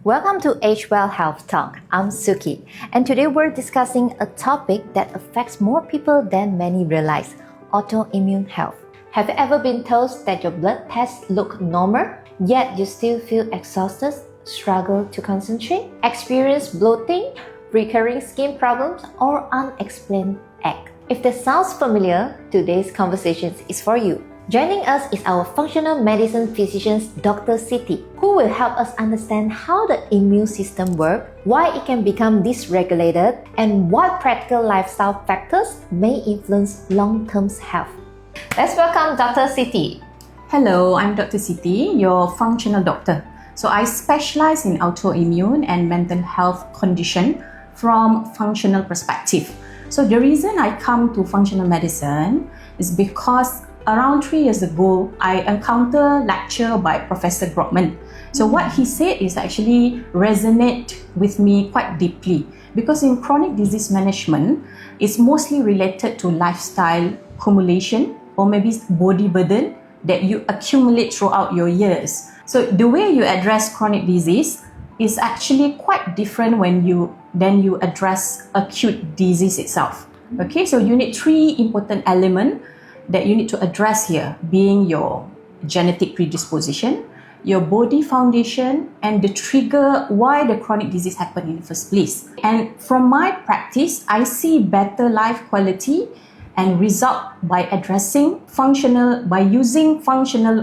Welcome to D-WEL Health Talk. I'm Suki, and today we're discussing a topic that affects more people than many realize: autoimmune health. Have you ever been told that your blood tests look normal, yet you still feel exhausted, struggle to concentrate, experience bloating, recurring skin problems, or unexplained ache? If that sounds familiar, today's conversation is for you. Joining us is our functional medicine physician, Dr. Siti, who will help us understand how the immune system works, why it can become dysregulated, and what practical lifestyle factors may influence long-term health. Let's welcome Dr. Siti. Hello, I'm Dr. Siti, your functional doctor. So I specialize in autoimmune and mental health condition from functional perspective. So the reason I come to functional medicine is because around 3 years ago, I encountered lecture by Professor Grotman. So what he said is actually resonate with me quite deeply, because in chronic disease management, it's mostly related to lifestyle accumulation or maybe body burden that you accumulate throughout your years. So the way you address chronic disease is actually quite different than you address acute disease itself. Okay, so you need 3 important elements that you need to address here, being your genetic predisposition, your body foundation, and the trigger why the chronic disease happened in the first place. And from my practice, I see better life quality and result by using functional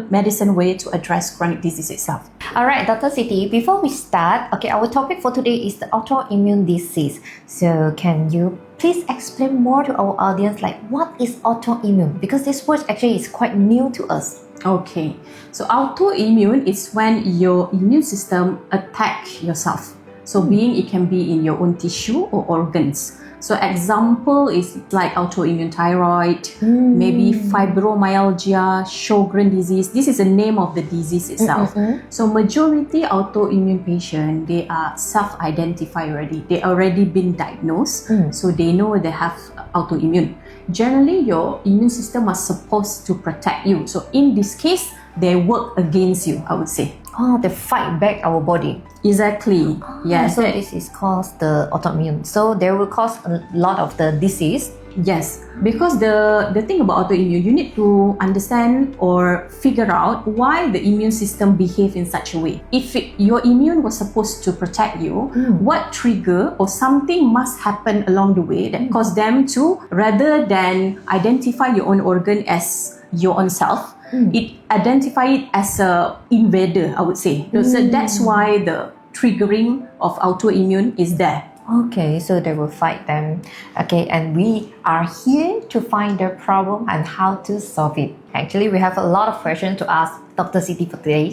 medicine way to address chronic disease itself. Alright, Dr. Siti, before we start, our topic for today is the autoimmune disease. So can you please explain more to our audience, like what is autoimmune? Because this word actually is quite new to us. Okay, so autoimmune is when your immune system attack yourself. So being it can be in your own tissue or organs. So example is like autoimmune thyroid, maybe fibromyalgia, Sjogren disease. This is the name of the disease itself. So majority autoimmune patient, they are self-identified already. They already been diagnosed, so they know they have autoimmune. Generally, your immune system are supposed to protect you. So in this case, they work against you, I would say. Oh, they fight back our body. Exactly. Yes. So this is called the autoimmune. So they will cause a lot of the disease. Yes, because the thing about autoimmune, you need to understand or figure out why the immune system behave in such a way. If your immune was supposed to protect you, what trigger or something must happen along the way that cause them to, rather than identify your own organ as your own self, it identify it as a invader, I would say. So that's why the triggering of autoimmune is there. Okay, so they will fight them. Okay, and we are here to find their problem and how to solve it. Actually, we have a lot of questions to ask Dr. Siti for today.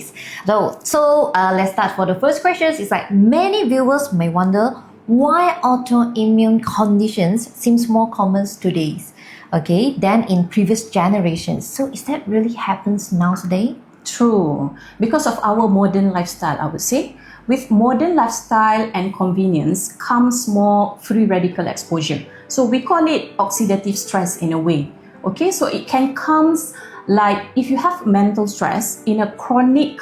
So let's start for the first question. It's like many viewers may wonder why autoimmune conditions seems more common today, okay, than in previous generations. So is that really happens nowadays? True, because of our modern lifestyle, I would say. With modern lifestyle and convenience comes more free radical exposure. So we call it oxidative stress in a way. Okay, so it can comes like if you have mental stress in a chronic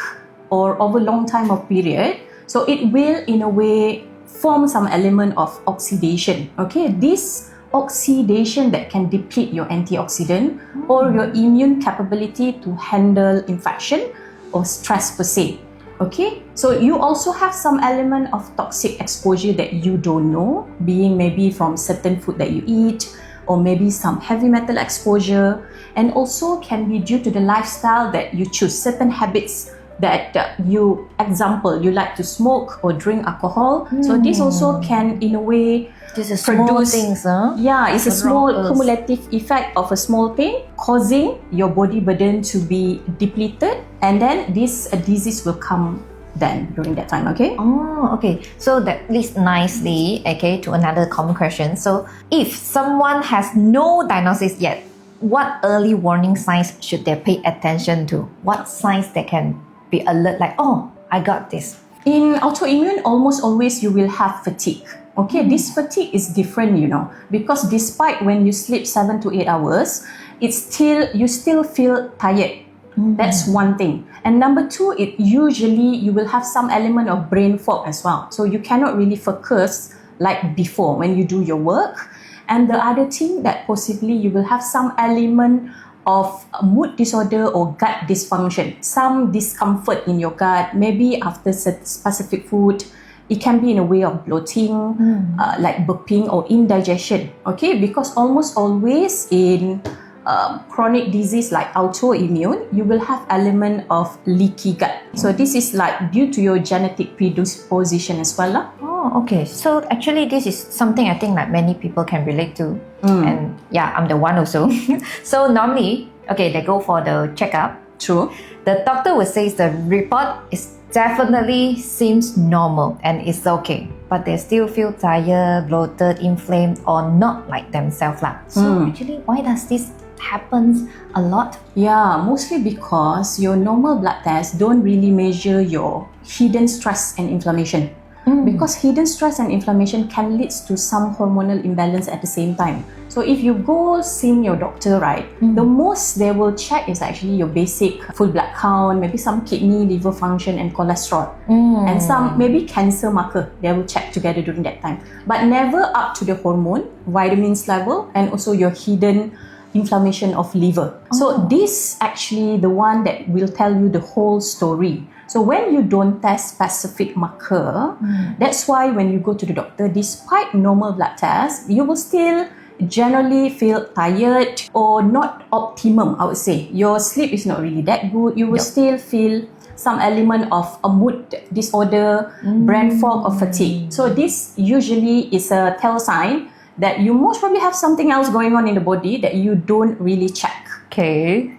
or over long time of period, so it will in a way form some element of oxidation. Okay, this oxidation that can deplete your antioxidant or your immune capability to handle infection or stress per se. Okay, so you also have some element of toxic exposure that you don't know, being maybe from certain food that you eat, or maybe some heavy metal exposure, and also can be due to the lifestyle that you choose, certain habits that you like to smoke or drink alcohol. So this also can in a way this is small things, huh? Yeah, it's a small cumulative effect of a small thing causing your body burden to be depleted, and then this disease will come then during that time. Okay. Oh, okay. So that leads nicely, okay, to another common question. So if someone has no diagnosis yet, what early warning signs should they pay attention to? What signs they can be alert, like, oh, I got this? In autoimmune, almost always you will have fatigue. Okay, this fatigue is different, because despite when you sleep 7 to 8 hours, you still feel tired. That's one thing. And number two, it usually you will have some element of brain fog as well. So you cannot really focus like before when you do your work. And the other thing that possibly you will have some element of mood disorder or gut dysfunction, some discomfort in your gut, maybe after specific food. It can be in a way of bloating, like burping or indigestion, okay? Because almost always in chronic disease like autoimmune, you will have element of leaky gut. So this is like due to your genetic predisposition as well. Oh, okay. So actually this is something I think like many people can relate to. And yeah, I'm the one also. So normally, okay, they go for the checkup. True. The doctor will say the report is definitely seems normal and it's okay, but they still feel tired, bloated, inflamed, or not like themselves. So actually, why does this happen a lot? Yeah, mostly because your normal blood tests don't really measure your hidden stress and inflammation. Because hidden stress and inflammation can lead to some hormonal imbalance at the same time. So if you go seeing your doctor, right, the most they will check is actually your basic full blood count, maybe some kidney, liver function and cholesterol. And some maybe cancer marker they will check together during that time. But never up to the hormone, vitamins level and also your hidden inflammation of liver. So this actually the one that will tell you the whole story. So when you don't test specific marker, that's why when you go to the doctor, despite normal blood tests, you will still generally feel tired or not optimum, I would say. Your sleep is not really that good. You will still feel some element of a mood disorder, brain fog or fatigue. So this usually is a tell sign that you most probably have something else going on in the body that you don't really check. Okay,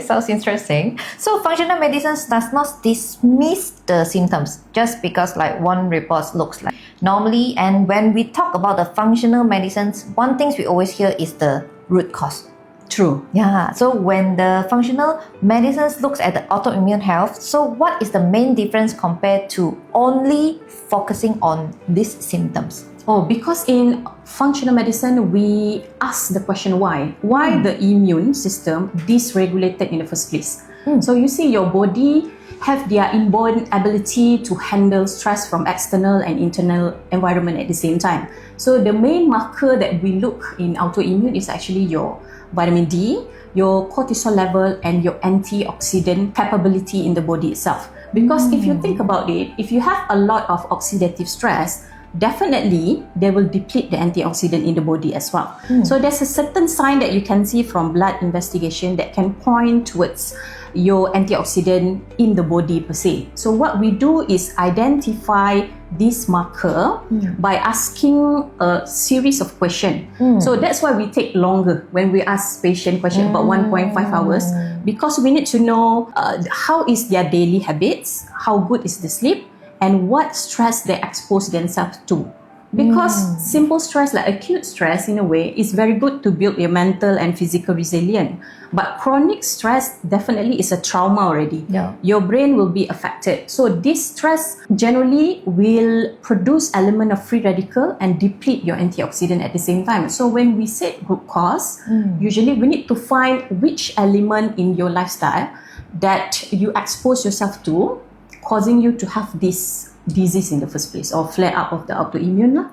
sounds interesting. So functional medicine does not dismiss the symptoms just because like one report looks like normally. And when we talk about the functional medicines, one thing we always hear is the root cause. True. Yeah, so when the functional medicines looks at the autoimmune health, so what is the main difference compared to only focusing on these symptoms? Oh, because in functional medicine, we ask the question why. Why the immune system dysregulated in the first place? So you see your body have their inborn ability to handle stress from external and internal environment at the same time. So the main marker that we look in autoimmune is actually your vitamin D, your cortisol level and your antioxidant capability in the body itself. Because if you think about it, if you have a lot of oxidative stress, definitely they will deplete the antioxidant in the body as well. So there's a certain sign that you can see from blood investigation that can point towards your antioxidant in the body per se. So what we do is identify this marker by asking a series of questions. So that's why we take longer when we ask patient question, about 1.5 hours, because we need to know how is their daily habits, how good is the sleep, and what stress they expose themselves to. Because simple stress, like acute stress in a way, is very good to build your mental and physical resilience. But chronic stress definitely is a trauma already. Your brain will be affected. So this stress generally will produce element of free radical and deplete your antioxidant at the same time. So when we say root cause, usually we need to find which element in your lifestyle that you expose yourself to, causing you to have this disease in the first place or flare up of the autoimmune.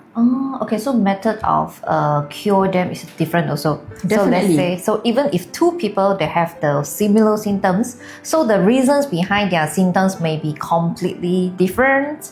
Okay, so method of cure them is different also. Definitely. So let's say, so even if two people, they have the similar symptoms, so the reasons behind their symptoms may be completely different.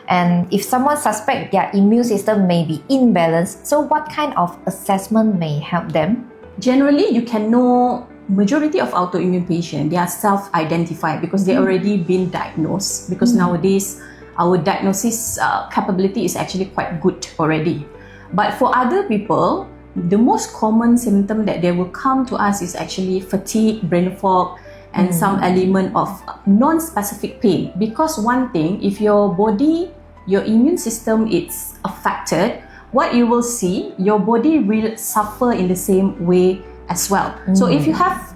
And if someone suspects their immune system may be imbalanced, so what kind of assessment may help them? Generally, you can know majority of autoimmune patients, they are self-identified because they already been diagnosed. Because nowadays, our diagnosis capability is actually quite good already. But for other people, the most common symptom that they will come to us is actually fatigue, brain fog, and some element of non-specific pain. Because one thing, if your body, your immune system is affected, what you will see, your body will suffer in the same way as well. So if you have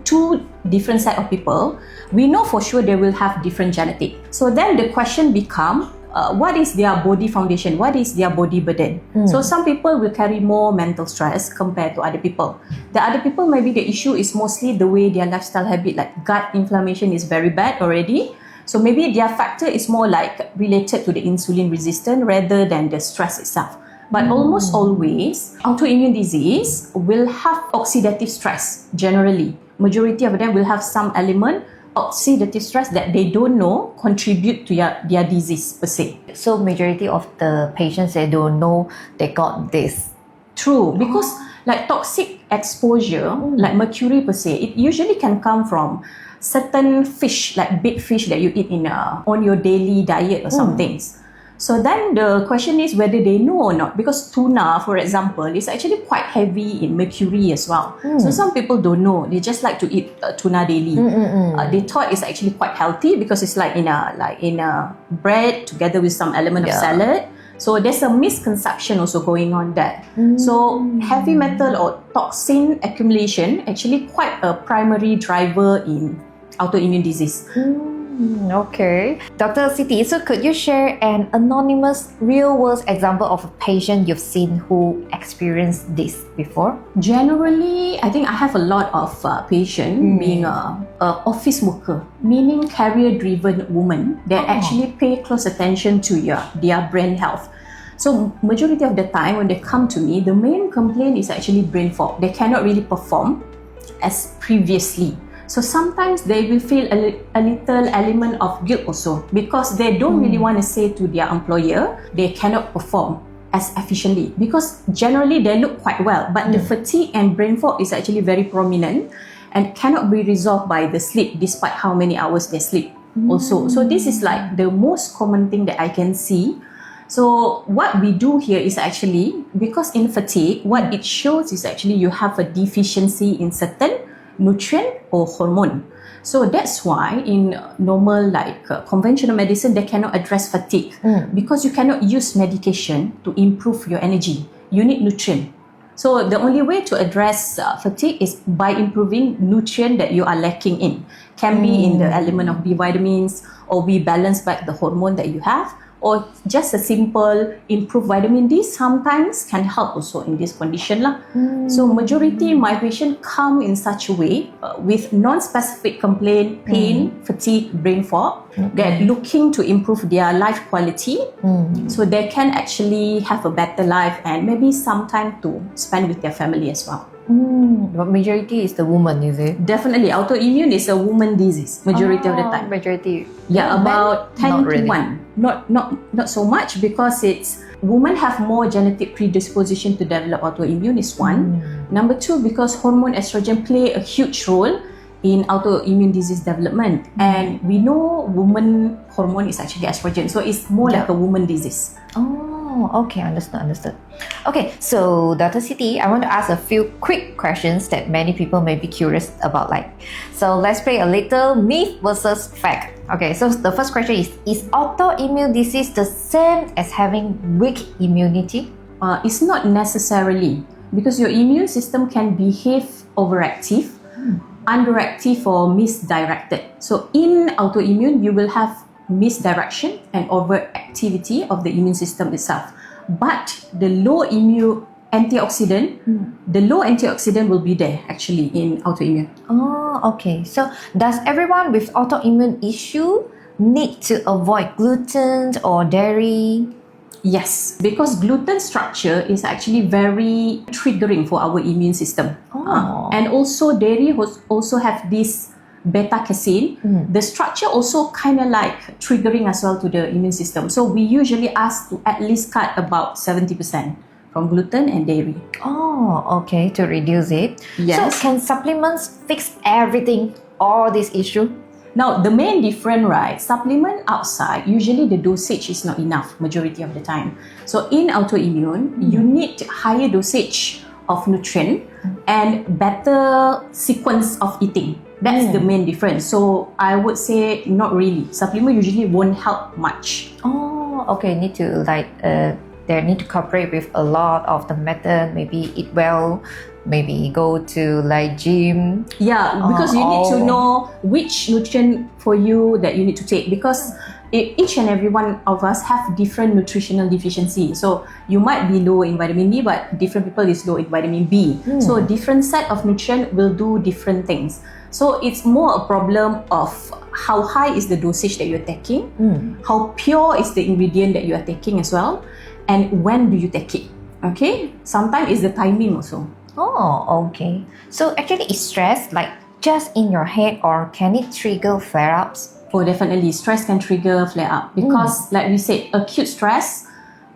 two different set of people, we know for sure they will have different genetic. So then the question become, what is their body foundation, what is their body burden. So some people will carry more mental stress compared to other people. The other people, maybe the issue is mostly the way their lifestyle habit, like gut inflammation is very bad already. So maybe their factor is more like related to the insulin resistance rather than the stress itself. But almost always, autoimmune disease will have oxidative stress generally. Majority of them will have some element oxidative stress that they don't know contribute to their disease per se. So majority of the patients, they don't know they got this. True, because like toxic exposure, like mercury per se, it usually can come from certain fish, like big fish that you eat on your daily diet or some things. So then the question is whether they know or not, because tuna, for example, is actually quite heavy in mercury as well. So some people don't know; they just like to eat tuna daily. They thought it's actually quite healthy because it's like in a bread together with some element of salad. So there's a misconception also going on there. So heavy metal or toxin accumulation actually quite a primary driver in autoimmune disease. Okay. Dr. Siti, so could you share an anonymous real-world example of a patient you've seen who experienced this before? Generally, I think I have a lot of patients being a office worker, meaning career-driven women that actually pay close attention to their brain health. So majority of the time when they come to me, the main complaint is actually brain fog. They cannot really perform as previously. So sometimes they will feel a little element of guilt also because they don't really want to say to their employer they cannot perform as efficiently, because generally they look quite well, but the fatigue and brain fog is actually very prominent and cannot be resolved by the sleep despite how many hours they sleep also. So this is like the most common thing that I can see. So what we do here is actually, because in fatigue, what it shows is actually you have a deficiency in certain nutrient or hormone. So that's why in normal conventional medicine, they cannot address fatigue because you cannot use medication to improve your energy. You need nutrient. So the only way to address fatigue is by improving nutrient that you are lacking in. Can be in the element of B vitamins, or we balance back the hormone that you have, or just a simple improved vitamin D sometimes can help also in this condition lah. So majority my patient come in such a way with non-specific complaint, pain, fatigue, brain fog. They're looking to improve their life quality so they can actually have a better life and maybe some time to spend with their family as well. But majority is the woman, is it? Definitely, autoimmune is a woman disease majority of the time. Majority. Yeah, about 10 not to really. 1. Not so much, because it's women have more genetic predisposition to develop autoimmune is one. Number 2, because hormone estrogen play a huge role in autoimmune disease development, and we know woman hormone is actually estrogen, so it's more like a woman disease. Oh, okay, understood. Okay, so Dr. Siti, I want to ask a few quick questions that many people may be curious about. So let's play a little myth versus fact. Okay, so the first question is autoimmune disease the same as having weak immunity? It's not necessarily, because your immune system can behave overactive, underactive, or misdirected. So in autoimmune, you will have misdirection and overactivity of the immune system itself. But the low antioxidant will be there actually in autoimmune. Oh, okay. So does everyone with autoimmune issue need to avoid gluten or dairy? Yes, because gluten structure is actually very triggering for our immune system. And also dairy also have this beta-casein. The structure also kind of like triggering as well to the immune system. So we usually ask to at least cut about 70% from gluten and dairy. Oh, okay, to reduce it. Yes. So can supplements fix everything, all this issue? Now, the main difference, right? Supplement outside, usually the dosage is not enough majority of the time. So in autoimmune, you need higher dosage of nutrient and better sequence of eating. That's the main difference. So I would say not really. Supplement usually won't help much. Oh, okay. Need to they need to cooperate with a lot of the method. Maybe eat well. Maybe go to gym. Yeah, because you need to know which nutrient for you that you need to take. Because each and every one of us have different nutritional deficiency. So you might be low in vitamin D, but different people is low in vitamin B. So different set of nutrient will do different things. So it's more a problem of how high is the dosage that you're taking, how pure is the ingredient that you are taking as well, and when do you take it. Okay, sometimes it's the timing also. Oh, okay. So actually, is stress like just in your head, or can it trigger flare-ups? Oh, definitely. Stress can trigger flare-up because, like we said, acute stress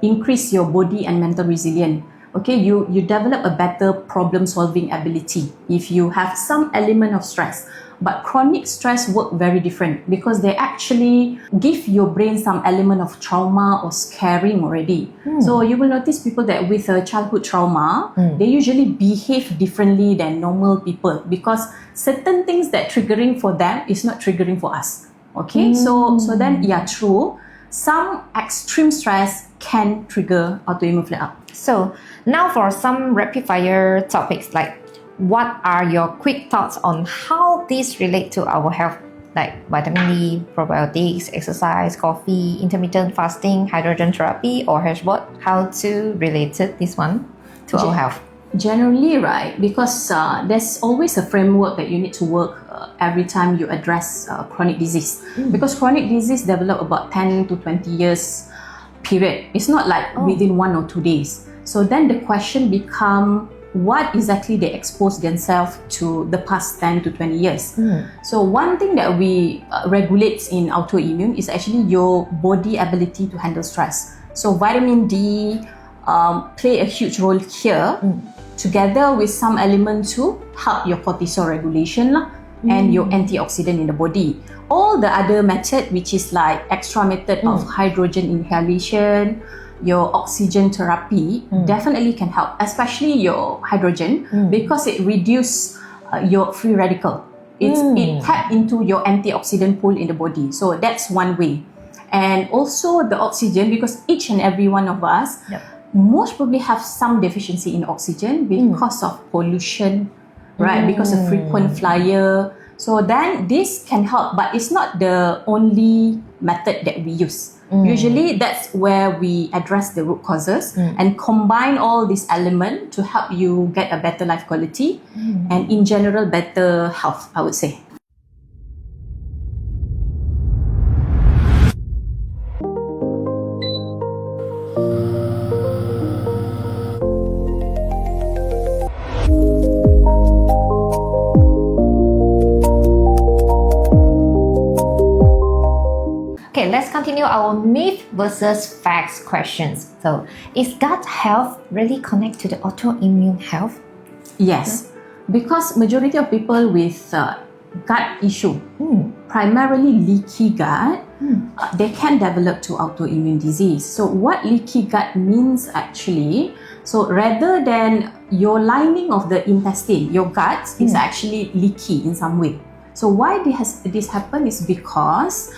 increase your body and mental resilience. Okay, you develop a better problem-solving ability if you have some element of stress. But chronic stress work very different because they actually give your brain some element of trauma or scaring already. So you will notice people that with a childhood trauma, they usually behave differently than normal people because certain things that triggering for them is not triggering for us. Okay, so then, yeah, true. Some extreme stress can trigger autoimmune flare-up. So now for some rapid fire topics, like what are your quick thoughts on how these relate to our health? Like vitamin D, probiotics, exercise, coffee, intermittent fasting, hydrogen therapy, or Hashimoto? How to relate this one to our health? Generally, right, because there's always a framework that you need to work every time you address chronic disease. Because chronic disease develop about 10 to 20 years period. It's not like within 1 or 2 days. So then the question become, what exactly they expose themselves to the past 10 to 20 years. So one thing that we regulate in autoimmune is actually your body ability to handle stress. So vitamin D play a huge role here, together with some element to help your cortisol regulation and your antioxidant in the body. All the other method, which is like extra method of hydrogen inhalation, your oxygen therapy, definitely can help, especially your hydrogen, because it reduce your free radical. It tap into your antioxidant pool in the body. So that's one way. And also the oxygen, because each and every one of us most probably have some deficiency in oxygen because of pollution, right? Because of frequent flyer. So then this can help, but it's not the only method that we use. Usually that's where we address the root causes and combine all these elements to help you get a better life quality and in general better health, I would say. Okay, let's continue our myth versus facts questions. So, is gut health really connect to the autoimmune health? Yes, because majority of people with gut issue, primarily leaky gut, they can develop to autoimmune disease. So what leaky gut means actually, so rather than your lining of the intestine, your gut is actually leaky in some way. So why this happen is because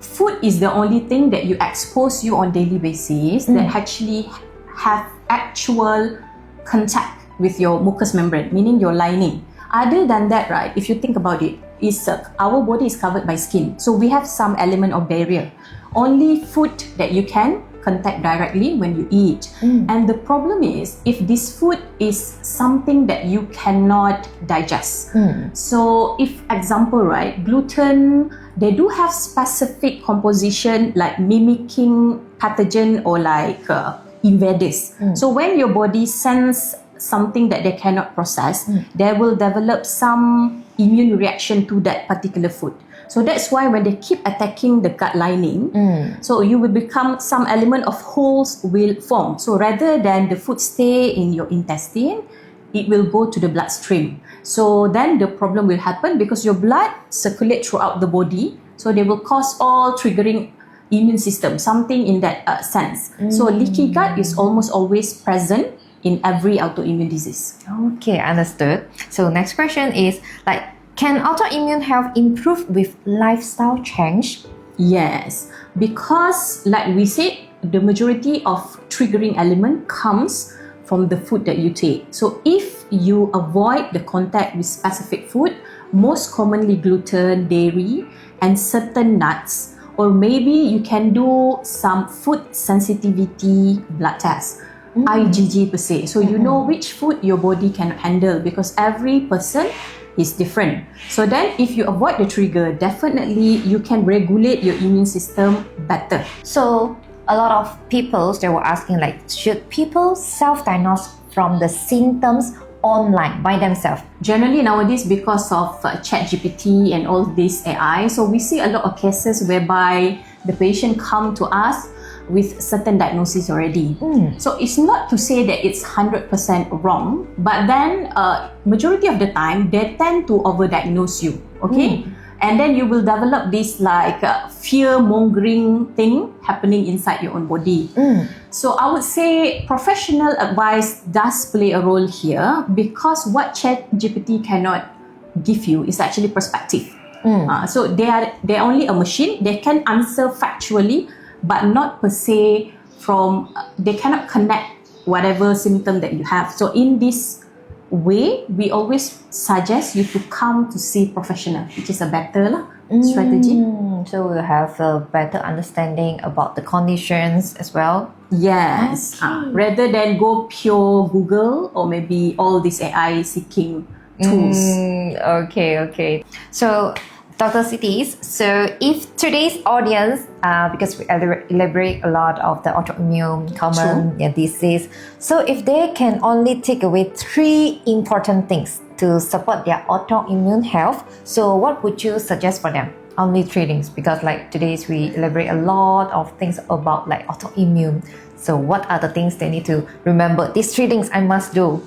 food is the only thing that you expose you on daily basis that actually have actual contact with your mucous membrane, meaning your lining. Other than that, right, if you think about it, our body is covered by skin. So we have some element of barrier. Only food that you can contact directly when you eat. And the problem is, if this food is something that you cannot digest. So if example, right, gluten, they do have specific composition like mimicking pathogen or like invaders. So when your body sends something that they cannot process, they will develop some immune reaction to that particular food. So that's why when they keep attacking the gut lining, so you will become some element of holes will form. So rather than the food stay in your intestine, it will go to the bloodstream. So then the problem will happen because your blood circulate throughout the body. So they will cause all triggering immune system, something in that sense. So leaky gut is almost always present in every autoimmune disease. Okay, understood. So next question is like, can autoimmune health improve with lifestyle change? Yes, because like we said, the majority of triggering element comes from the food that you take. So if you avoid the contact with specific food, most commonly gluten, dairy, and certain nuts, or maybe you can do some food sensitivity blood test, IgG per se. So you know which food your body cannot handle because every person is different. So then if you avoid the trigger, definitely you can regulate your immune system better. So a lot of people, they were asking like, should people self-diagnose from the symptoms online by themselves? Generally nowadays, because of ChatGPT and all this AI, so we see a lot of cases whereby the patient come to us with certain diagnosis already. So it's not to say that it's 100% wrong, but then majority of the time they tend to overdiagnose you, okay? And then you will develop this like fear-mongering thing happening inside your own body. So I would say professional advice does play a role here because what ChatGPT cannot give you is actually perspective. So they're only a machine. They can answer factually, but not per se from, they cannot connect whatever symptom that you have. So in this way, we always suggest you to come to see professional, which is a better strategy. So we'll have a better understanding about the conditions as well. Yes. Okay. Rather than go pure Google or maybe all these AI seeking tools. Okay. So Dr. Siti, so if today's audience, because we elaborate a lot of the autoimmune common disease, so if they can only take away 3 important things to support their autoimmune health, so what would you suggest for them? Only 3 things, because like today's we elaborate a lot of things about like autoimmune. So what are the things they need to remember? These 3 things I must do.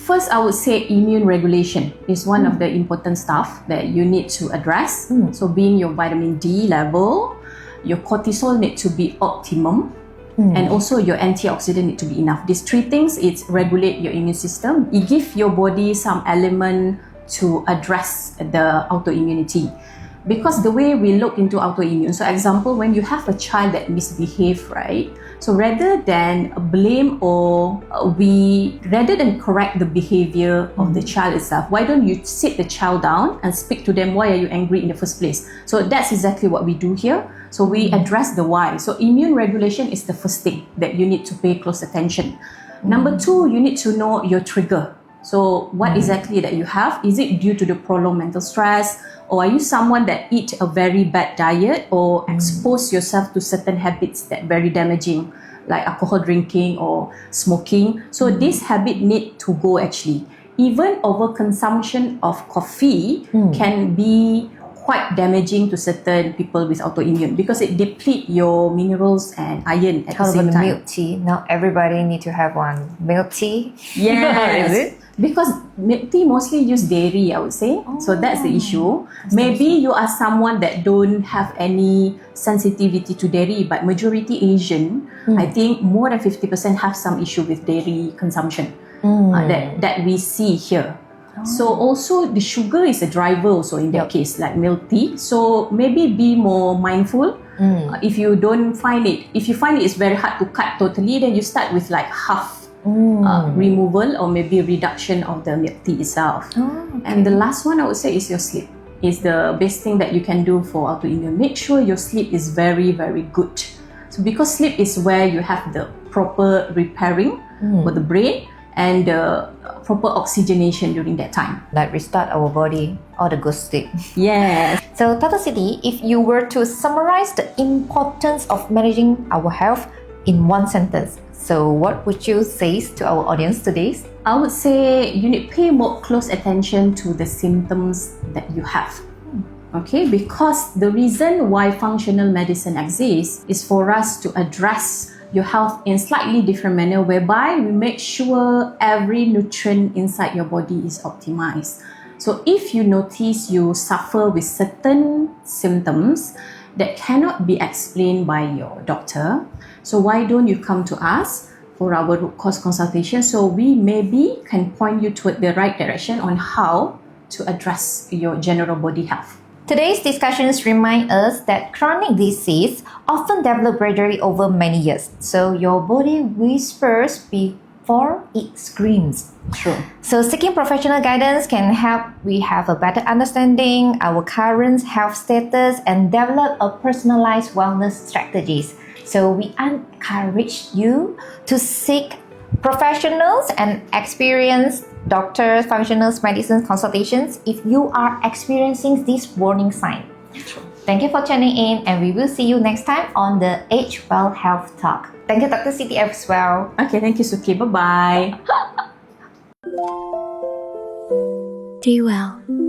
First, I would say immune regulation is one of the important stuff that you need to address. So being your vitamin D level, your cortisol need to be optimum, and also your antioxidant need to be enough. These 3 things, it regulate your immune system. It give your body some element to address the autoimmunity. Because the way we look into autoimmune, so example, when you have a child that misbehave, right? So rather than blame or rather than correct the behavior of the child itself, why don't you sit the child down and speak to them, why are you angry in the first place? So that's exactly what we do here. So we address the why. So immune regulation is the first thing that you need to pay close attention. Number 2, you need to know your trigger. So what exactly that you have? Is it due to the prolonged mental stress? Or are you someone that eat a very bad diet or expose yourself to certain habits that very damaging, like alcohol drinking or smoking? So this habit need to go actually. Even overconsumption of coffee can be quite damaging to certain people with autoimmune because it deplete your minerals and iron at the same time. Milk tea. Now everybody need to have one milk tea. Yes. Is it? Because milk tea mostly use dairy, I would say. So that's the issue. Maybe you are someone that don't have any sensitivity to dairy, but majority Asian, I think more than 50% have some issue with dairy consumption that we see here. So also the sugar is a driver also in that case, like milk tea. So maybe be more mindful. If you find it is very hard to cut totally, then you start with like half removal or maybe reduction of the milk tea itself. And the last one I would say is your sleep. Is the best thing that you can do for autoimmune. Make sure your sleep is very, very good. So because sleep is where you have the proper repairing for the brain and proper oxygenation during that time. Like restart our body, all the good sleep. Yes. So Dr. Siti, if you were to summarize the importance of managing our health in one sentence, so what would you say to our audience today? I would say you need to pay more close attention to the symptoms that you have. Okay, because the reason why functional medicine exists is for us to address your health in slightly different manner, whereby we make sure every nutrient inside your body is optimized. So if you notice you suffer with certain symptoms that cannot be explained by your doctor, so why don't you come to us for our root cause consultation, so we maybe can point you toward the right direction on how to address your general body health. Today's discussions remind us that chronic disease often develop gradually over many years. So your body whispers for it screams. True. So seeking professional guidance can help we have a better understanding our current health status and develop a personalized wellness strategies. So we encourage you to seek professionals and experienced doctors, functional medicine consultations if you are experiencing this warning sign. True. Thank you for tuning in, and we will see you next time on the D-WEL Health Talk. Thank you, Dr. Siti, as well. Okay, thank you, Suki. Bye-bye. D-WEL.